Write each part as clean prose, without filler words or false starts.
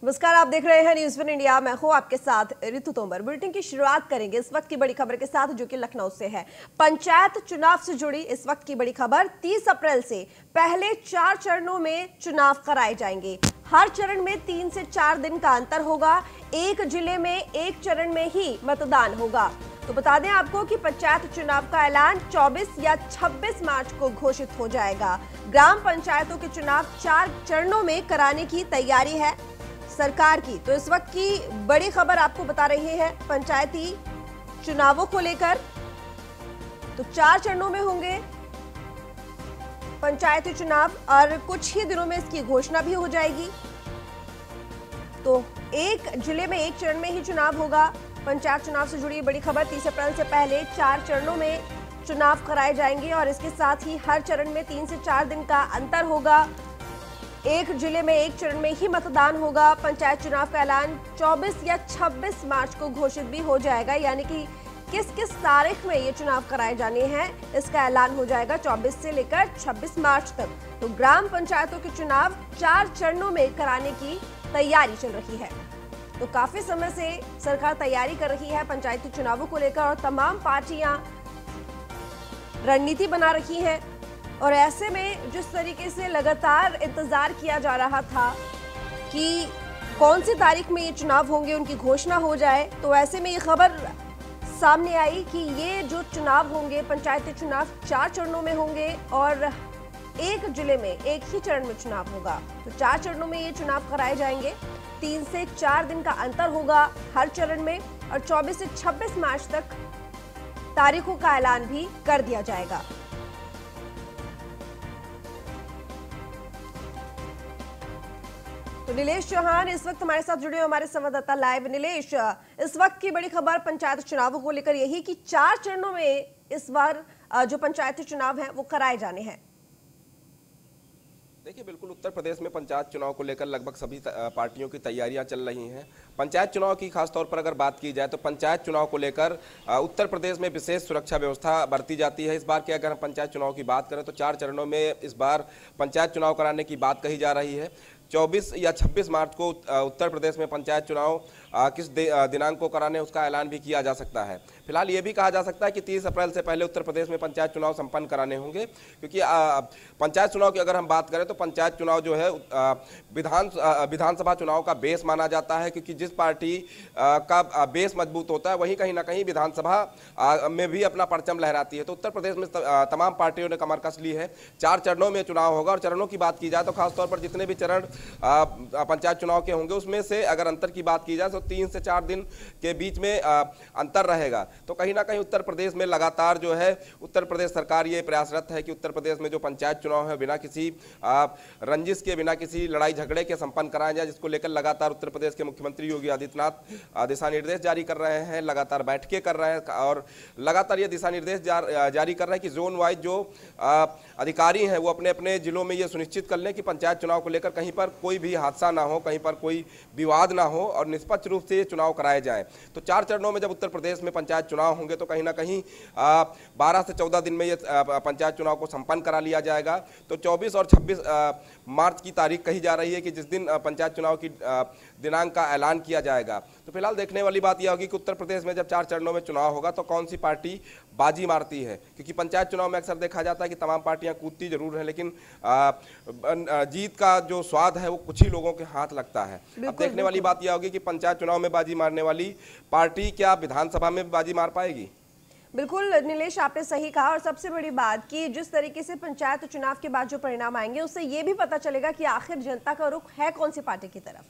नमस्कार, आप देख रहे हैं न्यूज़ वन इंडिया। मैं हूं आपके साथ रितु तोमर। बुलेटिन की शुरुआत करेंगे इस वक्त की बड़ी खबर के साथ, जो कि लखनऊ से है। पंचायत चुनाव से जुड़ी इस वक्त की बड़ी खबर। 30 अप्रैल से पहले 4 चरणों में चुनाव कराए जाएंगे। हर चरण में 3 से 4 दिन का अंतर होगा। एक जिले में एक चरण में ही मतदान होगा। तो बता दें आपको कि पंचायत चुनाव का ऐलान 24 या 26 मार्च को घोषित हो जाएगा। ग्राम पंचायतों के चुनाव 4 चरणों में कराने की तैयारी है सरकार की। तो इस वक्त की बड़ी खबर आपको बता रही है पंचायती चुनावों को लेकर। तो 4 चरणों में होंगे पंचायती चुनाव और कुछ ही दिनों में इसकी घोषणा भी हो जाएगी। तो एक जिले में एक चरण में ही चुनाव होगा। पंचायत चुनाव से जुड़ी बड़ी खबर। 30 अप्रैल से पहले 4 चरणों में चुनाव कराए जाएंगे और इसके साथ ही हर चरण में 3 से 4 दिन का अंतर होगा। एक जिले में एक चरण में ही मतदान होगा। पंचायत चुनाव का ऐलान 24 या 26 मार्च को घोषित भी हो जाएगा, यानी कि किस किस तारीख में ये चुनाव कराए जाने हैं इसका ऐलान हो जाएगा 24 से लेकर 26 मार्च तक। तो ग्राम पंचायतों के चुनाव 4 चरणों में कराने की तैयारी चल रही है। तो काफी समय से सरकार तैयारी कर रही है पंचायती चुनावों को लेकर और तमाम पार्टियां रणनीति बना रही हैं। और ऐसे में जिस तरीके से लगातार इंतजार किया जा रहा था कि कौन सी तारीख में ये चुनाव होंगे, उनकी घोषणा हो जाए, तो ऐसे में ये खबर सामने आई कि ये जो चुनाव होंगे पंचायती चुनाव 4 चरणों में होंगे और एक जिले में एक ही चरण में चुनाव होगा। तो 4 चरणों में ये चुनाव कराए जाएंगे। 3 से 4 दिन का अंतर होगा हर चरण में और 24 से 26 मार्च तक तारीखों का ऐलान भी कर दिया जाएगा। तो नीलेश चौहान इस वक्त हमारे साथ जुड़े, हमारे संवाददाता लाइव। नीलेश, इस वक्त की बड़ी खबर पंचायत चुनावों को लेकर यही कि 4 चरणों में इस बार जो पंचायती चुनाव हैं वो कराए जाने हैं। देखिए, बिल्कुल उत्तर प्रदेश में पंचायत चुनाव को लेकर लगभग सभी पार्टियों की तैयारियां चल रही हैं। पंचायत चुनाव की खासतौर पर अगर बात की जाए तो पंचायत चुनाव को लेकर उत्तर प्रदेश में विशेष सुरक्षा व्यवस्था बरती जाती है। इस बार के अगर हम पंचायत चुनाव की बात करें तो 4 चरणों में इस बार पंचायत चुनाव कराने की बात कही जा रही है। 24 या 26 मार्च को उत्तर प्रदेश में पंचायत चुनाव किस दिनांक को कराने उसका ऐलान भी किया जा सकता है। फिलहाल ये भी कहा जा सकता है कि 30 अप्रैल से पहले उत्तर प्रदेश में पंचायत चुनाव संपन्न कराने होंगे, क्योंकि पंचायत चुनाव की अगर हम बात करें तो पंचायत चुनाव जो है विधानसभा चुनाव का बेस माना जाता है, क्योंकि जिस पार्टी का बेस मजबूत होता है वही कहीं ना कहीं विधानसभा में भी अपना परचम लहराती है। तो उत्तर प्रदेश में तमाम पार्टियों ने कमर कस ली है। 4 चरणों में चुनाव होगा और चरणों की बात की जाए तो खासतौर पर जितने भी चरण पंचायत चुनाव के होंगे उसमें से अगर अंतर की बात की जाए तो 3 से 4 दिन के बीच में अंतर रहेगा। तो कहीं ना कहीं उत्तर प्रदेश में लगातार जो है उत्तर प्रदेश सरकार ये प्रयासरत है कि उत्तर प्रदेश में जो पंचायत चुनाव है बिना किसी रंजिश के, बिना किसी लड़ाई झगड़े के संपन्न कराया जाए, जिसको लेकर लगातार उत्तर प्रदेश के मुख्यमंत्री योगी आदित्यनाथ दिशा निर्देश जारी कर रहे हैं, लगातार बैठकें कर रहे हैं और लगातार ये दिशा निर्देश जारी कर रहे हैं कि जोन वाइज जो अधिकारी हैं वो अपने अपने जिलों में ये सुनिश्चित कर लें कि पंचायत चुनाव को लेकर कहीं पर कोई भी हादसा ना हो, कहीं पर कोई विवाद ना हो और निष्पक्ष रूप से ये चुनाव कराए जाएं। तो 4 चरणों में जब उत्तर प्रदेश में पंचायत चुनाव होंगे तो कहीं ना कहीं 12 से 14 दिन में ये पंचायत चुनाव को संपन्न करा लिया जाएगा। तो 24 और 26 मार्च की तारीख कही जा रही है कि जिस दिन पंचायत चुनाव की दिनांक का ऐलान किया जाएगा। तो फिलहाल देखने वाली बात यह होगी कि उत्तर प्रदेश में जब 4 चरणों में चुनाव होगा तो कौन सी पार्टी बाजी मारती है, क्योंकि पंचायत चुनाव में अक्सर देखा जाता है कि तमाम पार्टियां कूदती जरूर हैं लेकिन जीत का जो स्वाद है वो कुछ ही लोगों के हाथ लगता है। अब देखने वाली बात यह होगी कि पंचायत चुनाव में बाजी मारने वाली पार्टी क्या विधानसभा में बाजी मार पाएगी। बिल्कुल नीलेश, आपने सही कहा। और सबसे बड़ी बात कि जिस तरीके से पंचायत चुनाव के बाद जो परिणाम आएंगे उससे ये भी पता चलेगा कि आखिर जनता का रुख है कौन सी पार्टी की तरफ।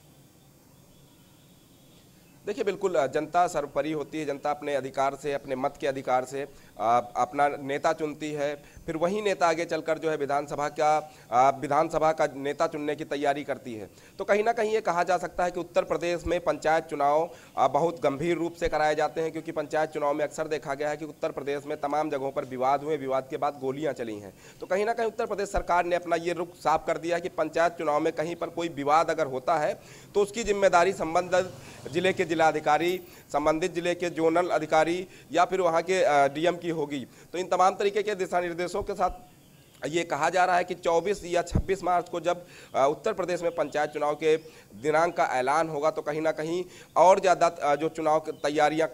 देखिए, बिल्कुल जनता सर्वोपरि होती है। जनता अपने अधिकार से, अपने मत के अधिकार से अपना नेता चुनती है, फिर वही नेता आगे चलकर जो है विधानसभा का नेता चुनने की तैयारी करती है। तो कहीं ना कहीं ये कहा जा सकता है कि उत्तर प्रदेश में पंचायत चुनाव बहुत गंभीर रूप से कराए जाते हैं, क्योंकि पंचायत चुनाव में अक्सर देखा गया है कि उत्तर प्रदेश में तमाम जगहों पर विवाद हुए, विवाद के बाद गोलियां चली हैं। तो कहीं ना कहीं उत्तर प्रदेश सरकार ने अपना ये रुख साफ कर दिया है कि पंचायत चुनाव में कहीं पर कोई विवाद अगर होता है तो उसकी जिम्मेदारी संबंधित जिले के जिलाधिकारी, संबंधित जिले के जोनल अधिकारी या फिर वहाँ के डीएम की होगी। तो इन तमाम तरीके के दिशा निर्देशों के साथ ये कहा जा रहा है कि 24 या 26 मार्च को जब उत्तर प्रदेश में पंचायत चुनाव के दिनांक का ऐलान होगा तो कहीं ना कहीं और ज़्यादा जो चुनाव की तैयारियां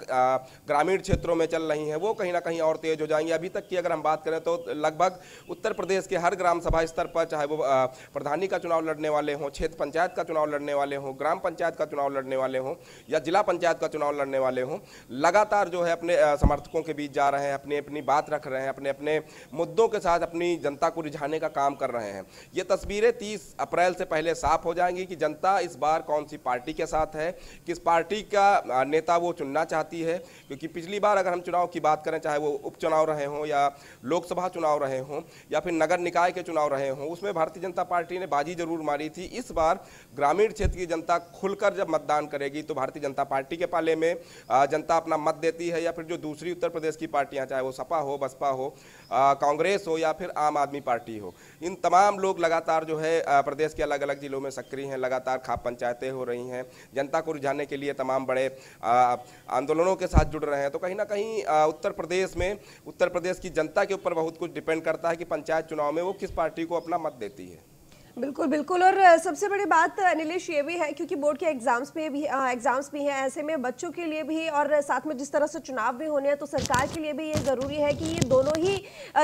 ग्रामीण क्षेत्रों में चल रही हैं वो कहीं ना कहीं और तेज हो जाएंगी। अभी तक की अगर हम बात करें तो लगभग उत्तर प्रदेश के हर ग्राम सभा स्तर पर, चाहे वो प्रधानी का चुनाव लड़ने वाले हों, क्षेत्र पंचायत का चुनाव लड़ने वाले हों, ग्राम पंचायत का चुनाव लड़ने वाले हों या जिला पंचायत का चुनाव लड़ने वाले हों, लगातार जो है अपने समर्थकों के बीच जा रहे हैं, अपनी अपनी बात रख रहे हैं, अपने अपने मुद्दों के साथ अपनी जनता को रिझाने का काम कर रहे हैं। ये तस्वीरें 30 अप्रैल से पहले साफ हो जाएंगी कि जनता इस बार कौन सी पार्टी के साथ है, किस पार्टी का नेता वो चुनना चाहती है। क्योंकि पिछली बार अगर हम चुनाव की बात करें, चाहे वो उपचुनाव रहे हों या लोकसभा चुनाव रहे हों या फिर नगर निकाय के चुनाव रहे हों, उसमें भारतीय जनता पार्टी ने बाजी जरूर मारी थी। इस बार ग्रामीण क्षेत्र की जनता खुलकर जब मतदान करेगी तो भारतीय जनता पार्टी के पाले में जनता अपना मत देती है, या फिर जो दूसरी उत्तर प्रदेश की पार्टियां, चाहे वो सपा हो, बसपा हो, कांग्रेस हो या फिर आम आदमी पार्टी हो, इन तमाम लोग लगातार जो है प्रदेश के अलग अलग जिलों में सक्रिय हैं। लगातार खाप पंचायतें हो रही हैं, जनता को रिझाने के लिए तमाम बड़े आंदोलनों के साथ जुड़ रहे हैं। तो कहीं ना कहीं उत्तर प्रदेश की जनता के ऊपर बहुत कुछ डिपेंड करता है कि पंचायत चुनाव में वो किस पार्टी को अपना मत देती है। बिल्कुल बिल्कुल। और सबसे बड़ी बात नीलेश ये भी है, क्योंकि बोर्ड के एग्जाम्स भी हैं, ऐसे में बच्चों के लिए भी और साथ में जिस तरह से चुनाव भी होने हैं तो सरकार के लिए भी ये ज़रूरी है कि ये दोनों ही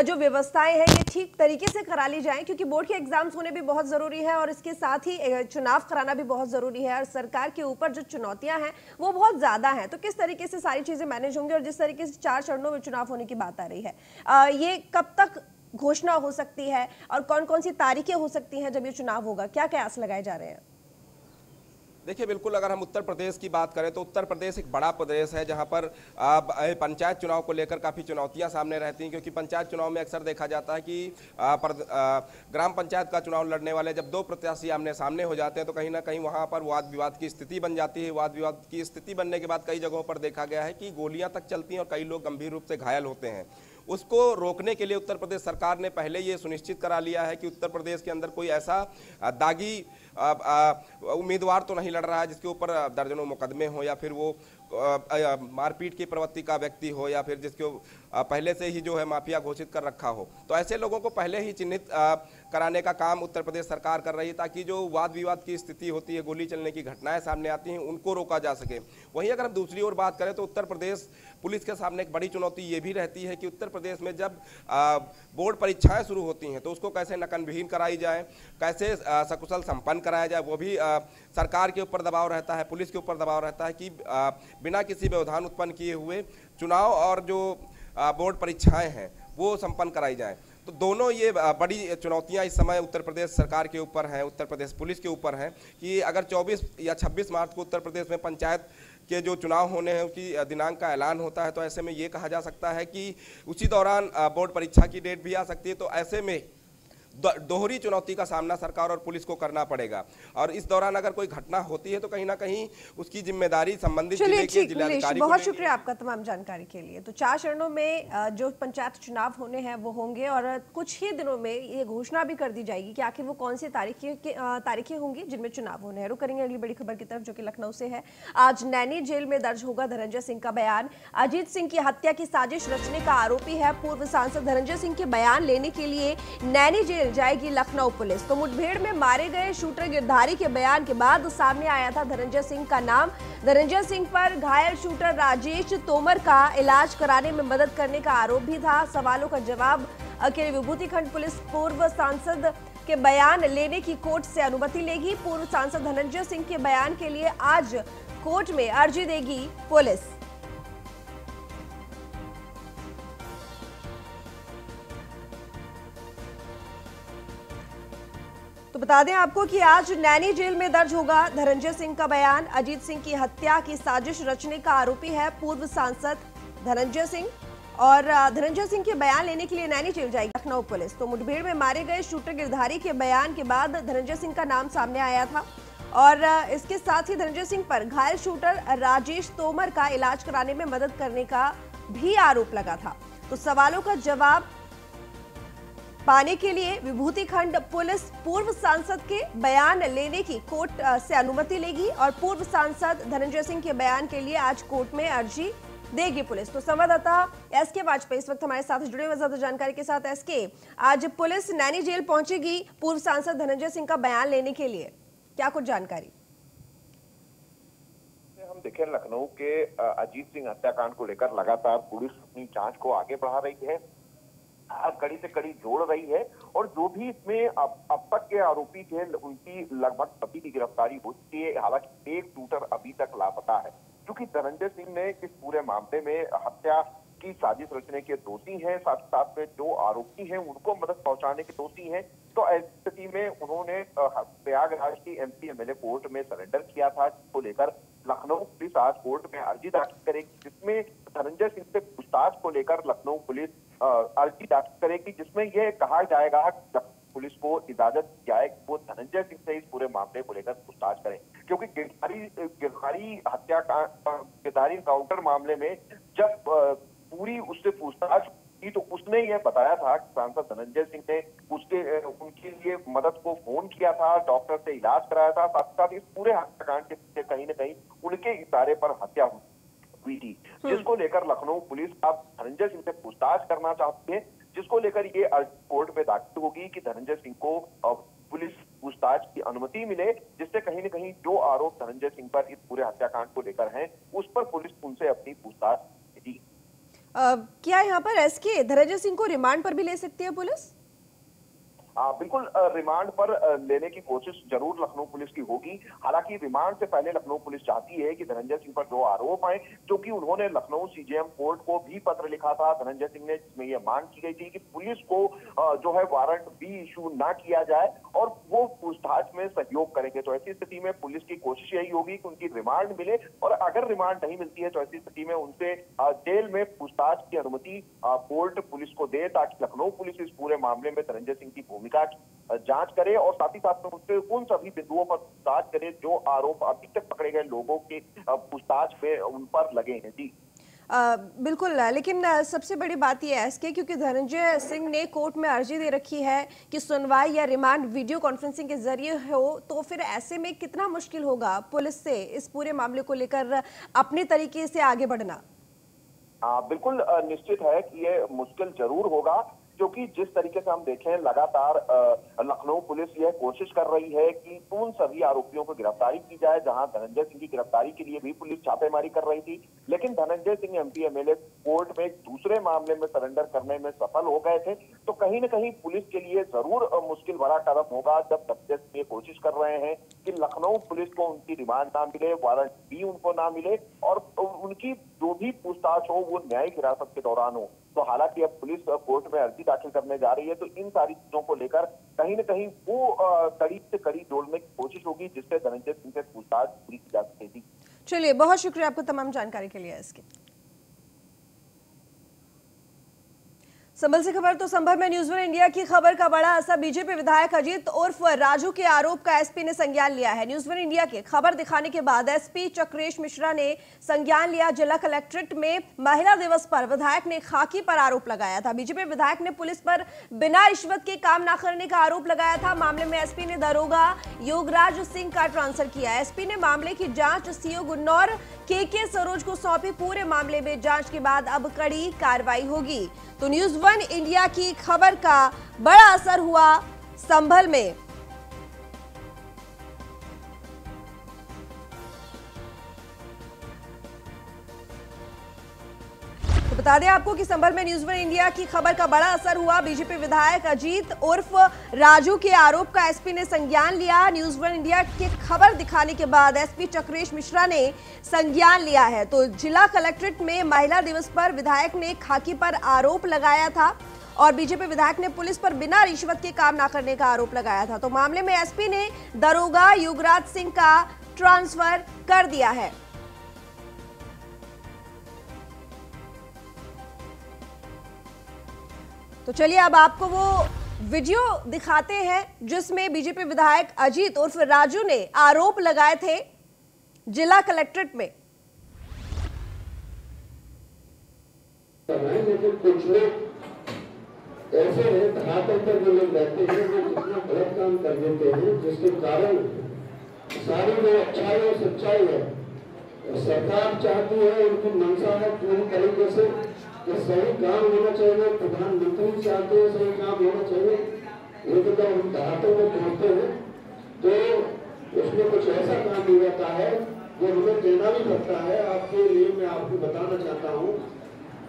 जो व्यवस्थाएं हैं ये ठीक तरीके से करा ली जाएं, क्योंकि बोर्ड के एग्जाम्स होने भी बहुत ज़रूरी है और इसके साथ ही चुनाव कराना भी बहुत ज़रूरी है। और सरकार के ऊपर जो चुनौतियाँ हैं वो बहुत ज़्यादा हैं, तो किस तरीके से सारी चीज़ें मैनेज होंगी और जिस तरीके से 4 चरणों में चुनाव होने की बात आ रही है, ये कब तक घोषणा हो सकती है और कौन कौन सी तारीखें हो सकती हैं जब ये चुनाव होगा, क्या कयास लगाए जा रहे हैं? देखिए, बिल्कुल अगर हम उत्तर प्रदेश की बात करें तो उत्तर प्रदेश एक बड़ा प्रदेश है जहां पर पंचायत चुनाव को लेकर काफ़ी चुनौतियां सामने रहती हैं। क्योंकि पंचायत चुनाव में अक्सर देखा जाता है कि ग्राम पंचायत का चुनाव लड़ने वाले जब 2 प्रत्याशी आमने सामने हो जाते हैं तो कहीं ना कहीं वहां पर वाद विवाद की स्थिति बन जाती है। वाद विवाद की स्थिति बनने के बाद कई जगहों पर देखा गया है कि गोलियां तक चलती हैं और कई लोग गंभीर रूप से घायल होते हैं। उसको रोकने के लिए उत्तर प्रदेश सरकार ने पहले ये सुनिश्चित करा लिया है कि उत्तर प्रदेश के अंदर कोई ऐसा दागी उम्मीदवार तो नहीं लड़ रहा है जिसके ऊपर दर्जनों मुकदमे हो या फिर वो मारपीट की प्रवृत्ति का व्यक्ति हो या फिर जिसको पहले से ही जो है माफिया घोषित कर रखा हो। तो ऐसे लोगों को पहले ही चिन्हित कराने का काम उत्तर प्रदेश सरकार कर रही है, ताकि जो वाद विवाद की स्थिति होती है, गोली चलने की घटनाएं सामने आती हैं, उनको रोका जा सके। वहीं अगर हम दूसरी ओर बात करें तो उत्तर प्रदेश पुलिस के सामने एक बड़ी चुनौती ये भी रहती है कि उत्तर प्रदेश में जब बोर्ड परीक्षाएं शुरू होती हैं तो उसको कैसे नकलविहीन कराई जाए, कैसे सकुशल संपन्न कराया जाए, वो भी सरकार के ऊपर दबाव रहता है, पुलिस के ऊपर दबाव रहता है कि बिना किसी व्यवधान उत्पन्न किए हुए चुनाव और जो बोर्ड परीक्षाएं हैं वो संपन्न कराई जाए। तो दोनों ये बड़ी चुनौतियां इस समय उत्तर प्रदेश सरकार के ऊपर हैं, उत्तर प्रदेश पुलिस के ऊपर हैं कि अगर 24 या 26 मार्च को उत्तर प्रदेश में पंचायत के जो चुनाव होने हैं उसकी दिनांक का ऐलान होता है तो ऐसे में ये कहा जा सकता है कि उसी दौरान बोर्ड परीक्षा की डेट भी आ सकती है। तो ऐसे में दोहरी चुनौती का सामना सरकार और पुलिस को करना पड़ेगा और इस दौरान अगर कोई घटना होती है तो कहीं ना कहीं उसकी जिम्मेदारी संबंधित जिले के जिलाधिकारी को। बहुत शुक्रिया आपका तमाम जानकारी के लिए। तो 4 चरणों में जो पंचायत चुनाव होने हैं वो होंगे और कुछ ही दिनों में ये घोषणा भी कर दी जाएगी कि आखिर वो कौन सी तारीखें होंगी जिनमें चुनाव होने हैं। रुक करेंगे अगली बड़ी खबर की तरफ जो कि लखनऊ से है। आज नैनी जेल में दर्ज होगा धनंजय सिंह का बयान। अजीत सिंह की हत्या की साजिश रचने का आरोपी है पूर्व सांसद धनंजय सिंह के बयान लेने के लिए नैनी जेल जाएगी लखनऊ पुलिस। तो मुठभेड़ में मारे गए शूटर गिरधारी के बयान के बाद सामने आया था धनंजय सिंह का नाम। धनंजय सिंह पर घायल शूटर राजेश तोमर का इलाज कराने में मदद करने का आरोप भी था। सवालों का जवाब के लिए विभूति खंड पुलिस पूर्व सांसद के बयान लेने की कोर्ट से अनुमति लेगी। पूर्व सांसद धनंजय सिंह के बयान के लिए आज कोर्ट में अर्जी देगी पुलिस। तो बता दें आपको कि आज नैनी जेल में दर्ज होगा धनंजय सिंह का बयान। अजीत सिंह की हत्या की साजिश रचने का आरोपी है पूर्व सांसद धनंजय सिंह और धनंजय सिंह के बयान लेने के लिए नैनी जेल जाएगी लखनऊ पुलिस। तो मुठभेड़ में मारे गए शूटर गिरधारी के बयान के बाद धनंजय सिंह का नाम सामने आया था और इसके साथ ही धनंजय सिंह पर घायल शूटर राजेश तोमर का इलाज कराने में मदद करने का भी आरोप लगा था। तो सवालों का जवाब पाने के लिए विभूति खंड पुलिस पूर्व सांसद के बयान लेने की कोर्ट से अनुमति लेगी और पूर्व सांसद धनंजय सिंह के बयान के लिए आज कोर्ट में अर्जी देगी पुलिस। तो संवाददाता एसके वाजपेयी इस वक्त हमारे साथ जुड़े हुए, ज्यादा जानकारी के साथ। एसके, आज पुलिस नैनी जेल पहुंचेगी पूर्व सांसद धनंजय सिंह का बयान लेने के लिए, क्या कुछ जानकारी? हम देखें, लखनऊ के अजीत सिंह हत्याकांड को लेकर लगातार पुलिस अपनी जांच को आगे बढ़ा रही है, कड़ी से कड़ी जोड़ रही है और जो भी इसमें अब तक के आरोपी थे उनकी लगभग सभी की गिरफ्तारी हो चुकी है। हालांकि एक शूटर अभी तक लापता है, क्योंकि धनंजय सिंह ने इस पूरे मामले में हत्या की साजिश रचने के दोषी हैं, साथ साथ में जो आरोपी हैं उनको मदद पहुंचाने के दोषी हैं। तो ऐसी स्थिति में उन्होंने प्रयागराज की एमपी एमएलए कोर्ट में सरेंडर किया था, जिसको लेकर लखनऊ पुलिस आज कोर्ट में अर्जी दाखिल करेगी, जिसमें धनंजय सिंह से पूछताछ को लेकर लखनऊ पुलिस अर्जी दाखिल करेगी, जिसमें यह कहा जाएगा कि पुलिस को इजाजत दी जाए कि वो धनंजय सिंह से इस पूरे मामले को लेकर पूछताछ करें, क्योंकि गिरफ्तारी गिरफ्तारी काउंटर मामले में जब पूरी उससे पूछताछ की तो उसने यह बताया था कि सांसद धनंजय सिंह ने उनके लिए मदद को फोन किया था, डॉक्टर से इलाज कराया था, साथ साथ इस पूरे हत्याकांड के पीछे कहीं न कहीं उनके इशारे पर हत्या हुई थी, जिसको लेकर लखनऊ पुलिस अब धनंजय सिंह से पूछताछ करना चाहती है, जिसको लेकर ये कोर्ट में दाखिल होगी कि धनंजय सिंह को पुलिस पूछताछ की अनुमति मिले, जिससे कहीं न कहीं जो आरोप धनंजय सिंह पर इस पूरे हत्याकांड को लेकर हैं उस पर पुलिस उनसे अपनी पूछताछ करेगी। क्या यहाँ पर एसके धनंजय सिंह को रिमांड पर भी ले सकती है पुलिस? बिल्कुल, रिमांड पर लेने की कोशिश जरूर लखनऊ पुलिस की होगी। हालांकि रिमांड से पहले लखनऊ पुलिस चाहती है कि धनंजय सिंह पर जो आरोप आए, क्योंकि उन्होंने लखनऊ सीजेएम कोर्ट को भी पत्र लिखा था धनंजय सिंह ने, जिसमें यह मांग की गई थी कि पुलिस को जो है वारंट भी इशू ना किया जाए और वो पूछताछ में सहयोग करेंगे। तो ऐसी स्थिति में पुलिस की कोशिश यही होगी कि उनकी रिमांड मिले, और अगर रिमांड नहीं मिलती है तो ऐसी स्थिति में उनसे जेल में पूछताछ की अनुमति कोर्ट पुलिस को दे, ताकि लखनऊ पुलिस इस पूरे मामले में धनंजय सिंह की भूमिका जांच करे और साथ ही साथ में उससे उन सभी बिंदुओं पर पूछताछ करे जो आरोप अभी तक पकड़े गए लोगों के पूछताछ में उन पर लगे हैं। जी बिल्कुल, लेकिन सबसे बड़ी बात यह है इसके, क्योंकि धनंजय सिंह ने कोर्ट में अर्जी दे रखी है कि सुनवाई या रिमांड वीडियो कॉन्फ्रेंसिंग के जरिए हो, तो फिर ऐसे में कितना मुश्किल होगा पुलिस से इस पूरे मामले को लेकर अपने तरीके से आगे बढ़ना? बिल्कुल निश्चित है कि ये मुश्किल जरूर होगा, क्योंकि जिस तरीके से हम देखें लगातार लखनऊ पुलिस यह कोशिश कर रही है कि उन सभी आरोपियों को गिरफ्तारी की जाए, जहां धनंजय सिंह की गिरफ्तारी के लिए भी पुलिस छापेमारी कर रही थी, लेकिन Dhananjay Singh MP MLA court में दूसरे मामले में सरेंडर करने में सफल हो गए थे। तो कहीं न कहीं पुलिस के लिए जरूर मुश्किल भरा कदम होगा जब धनंजय सिंह ये कोशिश कर रहे हैं कि लखनऊ पुलिस को उनकी रिमांड ना मिले, वारंट भी उनको ना मिले और उनकी जो भी पूछताछ हो वो न्यायिक हिरासत के दौरान हो। तो हालांकि अब पुलिस कोर्ट में अर्जी दाखिल करने जा रही है, तो इन सारी चीजों को लेकर कहीं न कहीं वो कड़ी से कड़ी जोड़ने की कोशिश होगी, जिससे धनंजय सिंह से पूछताछ पूरी की जा सकेगी। चलिए, बहुत शुक्रिया आपको तमाम जानकारी के लिए। इसके संभल से खबर, तो संभल में न्यूज़ वन इंडिया की खबर का बड़ा असर, बीजेपी विधायक अजीत उर्फ राजू के आरोप का एसपी ने संज्ञान लिया है। न्यूज़ वन इंडिया के खबर दिखाने के बाद एसपी चक्रेश मिश्रा ने संज्ञान लिया। जिला कलेक्ट्रेट में महिला दिवस पर विधायक ने खाकी पर आरोप लगाया था। बीजेपी विधायक ने पुलिस पर बिना रिश्वत के काम न करने का आरोप लगाया था। मामले में एसपी ने दरोगा योगराज सिंह का ट्रांसफर किया। एसपी ने मामले की जांच सीओ गुन्नौर के सरोज को सौंपी। पूरे मामले में जांच के बाद अब कड़ी कार्रवाई होगी। तो न्यूज़ वन इंडिया की खबर का बड़ा असर हुआ संभल में। तो बता दें आपको कि संभल में न्यूज़ वन इंडिया की खबर का बड़ा असर हुआ। बीजेपी विधायक अजीत उर्फ राजू के आरोप का एसपी ने संज्ञान लिया। न्यूज़ वन इंडिया की खबर दिखाने के बाद एसपी चक्रेश मिश्रा ने संज्ञान लिया है। तो जिला कलेक्ट्रेट में महिला दिवस पर विधायक ने खाकी पर आरोप लगाया था और बीजेपी विधायक ने पुलिस पर बिना रिश्वत के काम न करने का आरोप लगाया था। तो मामले में एसपी ने दरोगा युगराज सिंह का ट्रांसफर कर दिया है। तो चलिए अब आपको वो वीडियो दिखाते हैं जिसमें बीजेपी विधायक अजीत उर्फ राजू ने आरोप लगाए थे जिला कलेक्ट्रेट में। लेकिन कुछ लोग ऐसे हैं धरातल पर जो लोग रहते हैं वो कितना गलत काम कर देते हैं, जिसके कारण सारी जो अच्छाई और सच्चाई है सरकार चाहती है, उनकी मंशा है पूरी तरीके से कि सही काम होना चाहिए। प्रधानमंत्री चाहते हैं सही काम होना चाहिए, लेकिन जब हम धरातल में पहुंचते हैं तो उसमें कुछ ऐसा काम हो जाता है जो हमें देना भी पड़ता है। आपके लिए मैं आपको बताना चाहता हूँ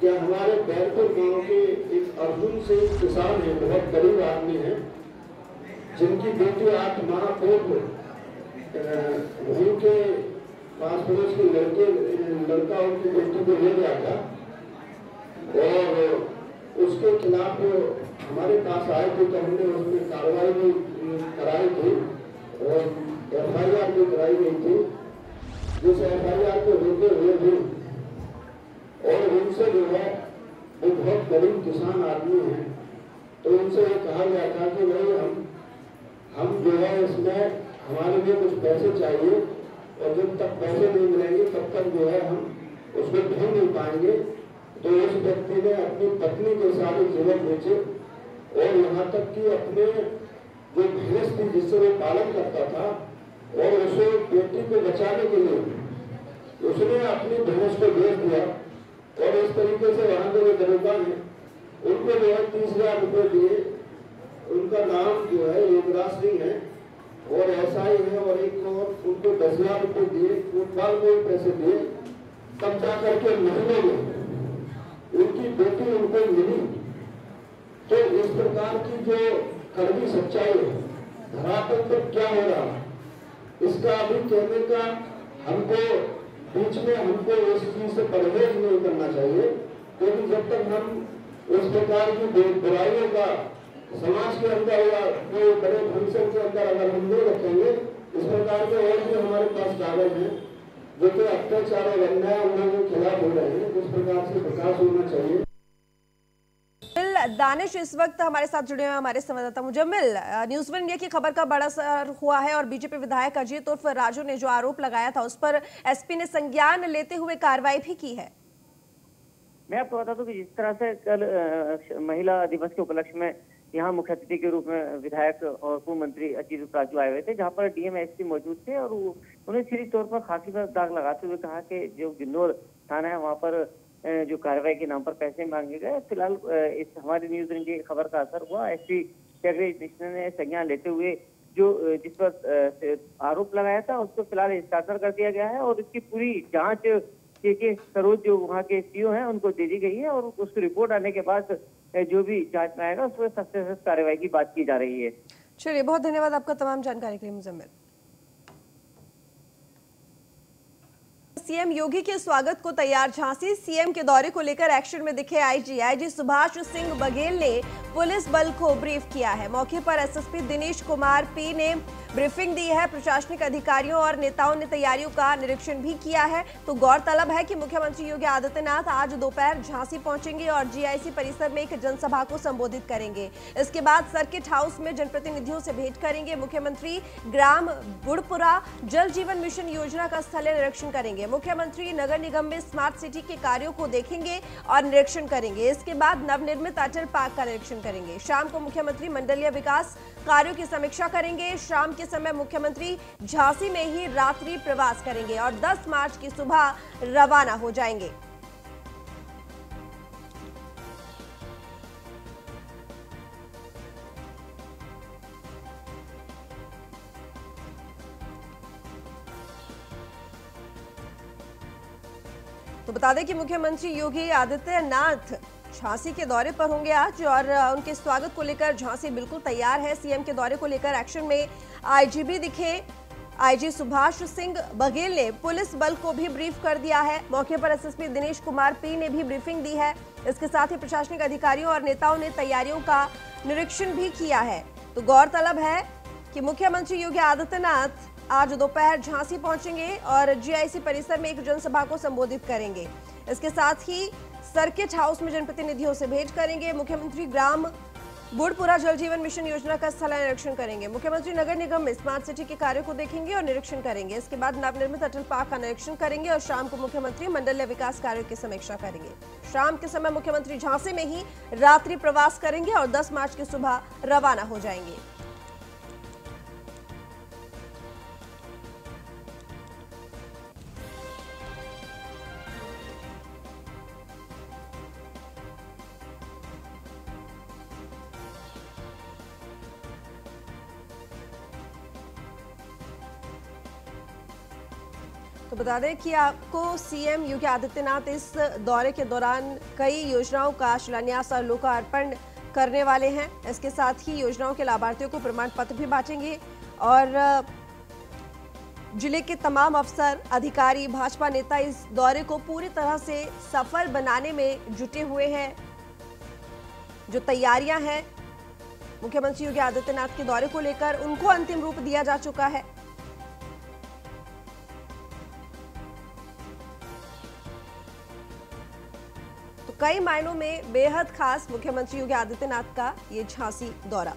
कि हमारे बैरपुर गांव के एक अर्जुन से किसान है, बहुत गरीब आदमी है, जिनकी बेटी 8 माह पूर्व वहीं के पास पड़ोस के लड़का उनकी बेटी को ले गया था और उसके खिलाफ हमारे पास आए थे, तो हमने उसमें कार्रवाई भी कराई थी और FIR भी कराई गई थी, जिस FIR को रोके हुए भी। और उनसे जो है वो बहुत गरीब किसान आदमी हैं, तो उनसे ये कहा गया था कि भाई हम जो है इसमें हमारे लिए कुछ पैसे चाहिए और जब तक पैसे नहीं मिलेंगे तब तक जो है हम उसको ढूंढ नहीं पाएंगे। तो उस व्यक्ति ने अपनी पत्नी के सारे जीवन बेचे और यहाँ तक कि अपने जो भैंस थी जिससे वो पालन करता था और उसे बेटी को बचाने के लिए उसने अपनी भैंस को बेच दिया। और इस तरीके से वहाँ के जो दरोगा हैं उनको जो है 30,000 रुपये दिए। उनका नाम जो है योगराज सिंह है और SI है, और एक और उनको 10,000 रुपये दिए, कोतवाल को पैसे दिए। तब जा करके महीने में उनकी बेटी उनको मिली। तो इस प्रकार की जो कड़वी सच्चाई है, धरातल पर क्या हो रहा है, इसका अभी कहने का हमको बीच में हमको इस चीज से परहेज नहीं करना चाहिए, क्योंकि जब तक हम इस प्रकार की बुराइयों का समाज के अंदर या कोई बड़े फंक्शन के अंदर अगर हम नहीं रखेंगे, इस प्रकार के और भी हमारे पास कागज हैं जो कि अत्याचार और अन्याय उन लोगों के खिलाफ हो रहे हैं, इस प्रकार से विकास होना चाहिए। दानिश इस वक्त हमारे साथ जुड़े हुए हमारे संवाददाता मुजम्मिल। न्यूज़ वन इंडिया की खबर का बड़ा असर हुआ है और बीजेपी विधायक अजीत उर्फ राजू ने जो आरोप लगाया था उस पर एसपी ने संज्ञान लेते हुए कार्रवाई भी की है। मैं आपको बता दूं कि जिस तरह से कल महिला दिवस के उपलक्ष्य में यहाँ मुख्य अतिथि के रूप में विधायक और पूर्व मंत्री अजीत उर्फ राजू आए हुए थे, जहाँ पर डीएम एसपी मौजूद थे और उन्हें सीधे तौर पर फांसी पर दाग लगाते हुए कहा कि जो गिन्नौर थाना है वहाँ पर जो कार्रवाई के नाम पर पैसे मांगे गए। फिलहाल इस हमारी न्यूज़ इंडिया की खबर का असर हुआ। एसपी कृष्ण ने संज्ञान लेते हुए जो जिस पर आरोप लगाया था उसको फिलहाल इंस्टाकर कर दिया गया है और इसकी पूरी जांच के सरोज जो वहाँ के सीओ हैं उनको दे दी गई है और उसकी रिपोर्ट आने के बाद जो भी जांच में आएगा उस पर सख्त से सख्त कार्रवाई की बात की जा रही है। चलिए, बहुत धन्यवाद आपका तमाम जानकारी के लिए मुजम्मिल। सीएम योगी के स्वागत को तैयार झांसी। सीएम के दौरे को लेकर एक्शन में दिखे आईजी सुभाष सिंह बघेल ने पुलिस बल को ब्रीफ किया है। मौके पर एसएसपी दिनेश कुमार पी ने ब्रीफिंग दी है। प्रशासनिक अधिकारियों और नेताओं ने तैयारियों का निरीक्षण भी किया है। तो गौरतलब है कि मुख्यमंत्री योगी आदित्यनाथ आज दोपहर झांसी पहुंचेंगे और जीआईसी परिसर में एक जनसभा को संबोधित करेंगे। इसके बाद सर्किट हाउस में जनप्रतिनिधियों से भेंट करेंगे। मुख्यमंत्री ग्राम बुढ़पुरा जल जीवन मिशन योजना का स्थलीय निरीक्षण करेंगे। मुख्यमंत्री नगर निगम में स्मार्ट सिटी के कार्यों को देखेंगे और निरीक्षण करेंगे। इसके बाद नवनिर्मित अटल पार्क का निरीक्षण करेंगे। शाम को मुख्यमंत्री मंडलीय विकास कार्यों की समीक्षा करेंगे। शाम के समय मुख्यमंत्री झांसी में ही रात्रि प्रवास करेंगे और 10 मार्च की सुबह रवाना हो जाएंगे। तो बता दें कि मुख्यमंत्री योगी आदित्यनाथ झांसी के दौरे पर होंगे आज और उनके स्वागत को लेकर झांसी बिल्कुल तैयार है। सीएम के दौरे को लेकर एक्शन में आईजी भी दिखे। आईजी सुभाष सिंह बघेल ने पुलिस बल को भी ब्रीफ कर दिया है। मौके पर एसएसपी दिनेश कुमार पी ने भी ब्रीफिंग दी है। इसके साथ ही प्रशासनिक अधिकारियों और नेताओं ने तैयारियों का निरीक्षण भी किया है। तो गौरतलब है कि मुख्यमंत्री योगी आदित्यनाथ आज दोपहर झांसी पहुंचेंगे और जीआईसी परिसर में एक जनसभा को संबोधित करेंगे। इसके साथ ही सर्किट हाउस में जनप्रतिनिधियों से भेंट करेंगे। मुख्यमंत्री ग्राम बुढ़पुरा जल जीवन मिशन योजना का स्थलीय निरीक्षण करेंगे। मुख्यमंत्री नगर निगम में स्मार्ट सिटी के कार्यों को देखेंगे और निरीक्षण करेंगे। इसके बाद नवनिर्मित अटल पार्क का निरीक्षण करेंगे और शाम को मुख्यमंत्री मंडलीय विकास कार्यों की समीक्षा करेंगे। शाम के समय मुख्यमंत्री झांसी में ही रात्रि प्रवास करेंगे और 10 मार्च की सुबह रवाना हो जाएंगे। तो बता दें कि आपको सीएम योगी आदित्यनाथ इस दौरे के दौरान कई योजनाओं का शिलान्यास और लोकार्पण करने वाले हैं। इसके साथ ही योजनाओं के लाभार्थियों को प्रमाण पत्र भी बांटेंगे और जिले के तमाम अफसर, अधिकारी, भाजपा नेता इस दौरे को पूरी तरह से सफल बनाने में जुटे हुए हैं। जो तैयारियां हैं मुख्यमंत्री योगी आदित्यनाथ के दौरे को लेकर, उनको अंतिम रूप दिया जा चुका है। तो कई मायनों में बेहद खास मुख्यमंत्री योगी आदित्यनाथ का ये झांसी दौरा।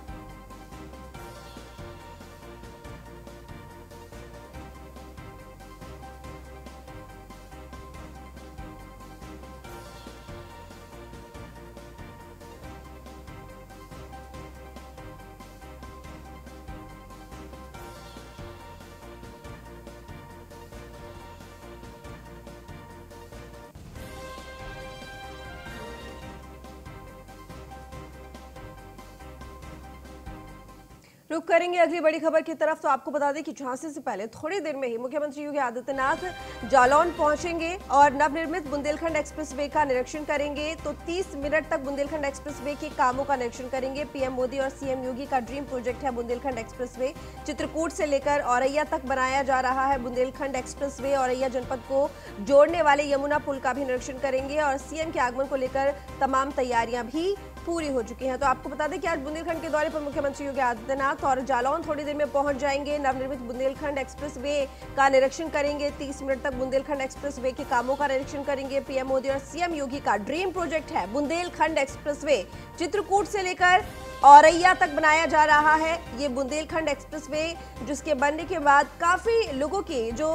रुक करेंगे अगली बड़ी खबर की तरफ। तो आपको बता दें कि झांसी से पहले थोड़ी देर में ही मुख्यमंत्री योगी आदित्यनाथ जालौन पहुंचेंगे और नवनिर्मित बुंदेलखंड एक्सप्रेसवे का निरीक्षण करेंगे। तो 30 मिनट तक बुंदेलखंड एक्सप्रेसवे के कामों का निरीक्षण करेंगे। पीएम मोदी और सीएम योगी का ड्रीम प्रोजेक्ट है बुंदेलखंड एक्सप्रेसवे। चित्रकूट से लेकर औरैया तक बनाया जा रहा है बुंदेलखंड एक्सप्रेसवे। औरैया जनपद को जोड़ने वाले यमुना पुल का भी निरीक्षण करेंगे और सीएम के आगमन को लेकर तमाम तैयारियां भी पूरी हो चुकी हैं। तो आपको बता दें कि आज बुंदेलखंड के दौरे पर मुख्यमंत्री योगी आदित्यनाथ और जालौन थोड़ी देर में पहुंच जाएंगे। नवनिर्मित बुंदेलखंड एक्सप्रेसवे का निरीक्षण करेंगे। 30 मिनट तक बुंदेलखंड एक्सप्रेसवे के कामों का निरीक्षण करेंगे। पीएम मोदी और सीएम योगी का ड्रीम प्रोजेक्ट है बुंदेलखंड एक्सप्रेसवे। चित्रकूट से लेकर औरैया तक बनाया जा रहा है ये बुंदेलखंड एक्सप्रेसवे, जिसके बनने के बाद काफी लोगों की जो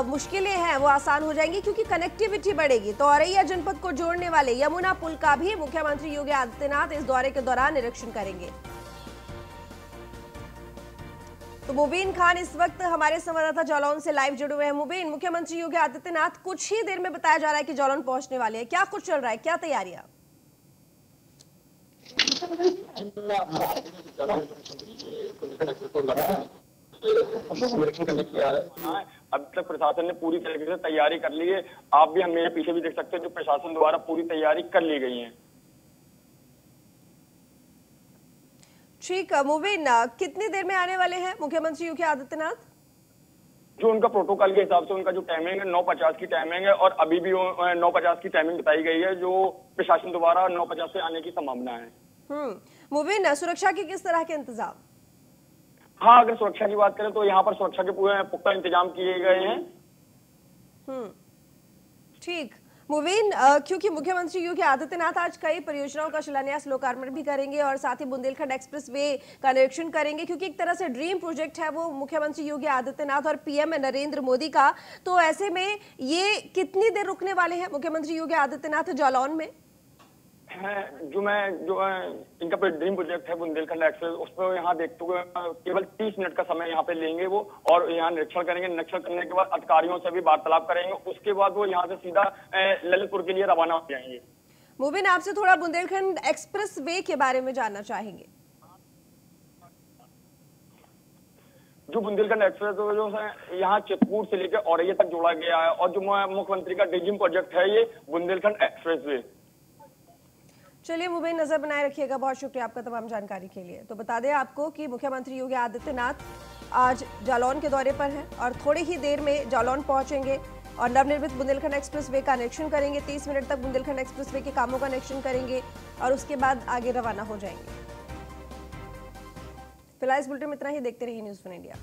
मुश्किलें हैं वो आसान हो जाएंगी क्योंकि कनेक्टिविटी बढ़ेगी। तो औरैया जनपद को जोड़ने वाले यमुना पुल का भी मुख्यमंत्री योगी आदित्यनाथ इस दौरे के दौरान निरीक्षण करेंगे। तो मुबीन खान इस वक्त हमारे संवाददाता जालौन से लाइव जुड़े हुए हैं। मुबीन, मुख्यमंत्री योगी आदित्यनाथ कुछ ही देर में बताया जा रहा है कि जालौन पहुंचने वाले हैं, क्या कुछ चल रहा है, क्या तैयारियां? अब तक प्रशासन ने पूरी तरीके से तैयारी कर ली है। आप भी हम मेरे पीछे भी देख सकते हैं जो प्रशासन द्वारा पूरी तैयारी कर ली गई है। ठीक, मुबीन, कितनी देर में आने वाले हैं मुख्यमंत्री योगी आदित्यनाथ? जो उनका प्रोटोकॉल के हिसाब से उनका जो टाइमिंग है 9:50 की टाइमिंग है और अभी भी 9:50 की टाइमिंग बताई गई है, जो प्रशासन द्वारा 9:50 से आने की संभावना है। मुबीन, सुरक्षा के किस तरह के इंतजाम? हाँ, अगर सुरक्षा की बात करें तो यहाँ पर सुरक्षा के पूरे पुख्ता इंतजाम किए गए हैं। ठीक, मुबीन, क्योंकि मुख्यमंत्री योगी आदित्यनाथ आज कई परियोजनाओं का शिलान्यास, लोकार्पण भी करेंगे और साथ ही बुंदेलखंड एक्सप्रेसवे का निरीक्षण करेंगे क्योंकि एक तरह से ड्रीम प्रोजेक्ट है वो मुख्यमंत्री योगी आदित्यनाथ और पीएम नरेंद्र मोदी का। तो ऐसे में ये कितनी देर रुकने वाले हैं मुख्यमंत्री योगी आदित्यनाथ जालौन में? जो इनका ड्रीम प्रोजेक्ट है बुंदेलखंड एक्सप्रेस, उसमें यहाँ देखते हुए केवल 30 मिनट का समय यहाँ पे लेंगे वो और यहाँ निरीक्षण करेंगे। निरीक्षण करने के बाद अधिकारियों से भी वार्तालाप करेंगे। उसके बाद वो यहाँ से सीधा ललितपुर के लिए रवाना हो जाएंगे। मुबीन, आपसे थोड़ा बुंदेलखंड एक्सप्रेसवे के बारे में जानना चाहेंगे। जो बुंदेलखंड एक्सप्रेस जो है यहाँ चित्रकूट से लेकर औरैया तक जोड़ा गया है और जो मुख्यमंत्री का ड्रीम प्रोजेक्ट है ये बुंदेलखंड एक्सप्रेसवे। चलिए मुबीन, नजर बनाए रखिएगा। बहुत शुक्रिया आपका तमाम जानकारी के लिए। तो बता दें आपको कि मुख्यमंत्री योगी आदित्यनाथ आज जालौन के दौरे पर हैं और थोड़ी ही देर में जालौन पहुंचेंगे और नवनिर्मित बुंदेलखंड एक्सप्रेसवे का निरीक्षण करेंगे। 30 मिनट तक बुंदेलखंड एक्सप्रेसवे के कामों का निरीक्षण करेंगे और उसके बाद आगे रवाना हो जाएंगे। फिलहाल इस बुलेटिन में इतना ही। देखते रहिए न्यूज़ 1 इंडिया।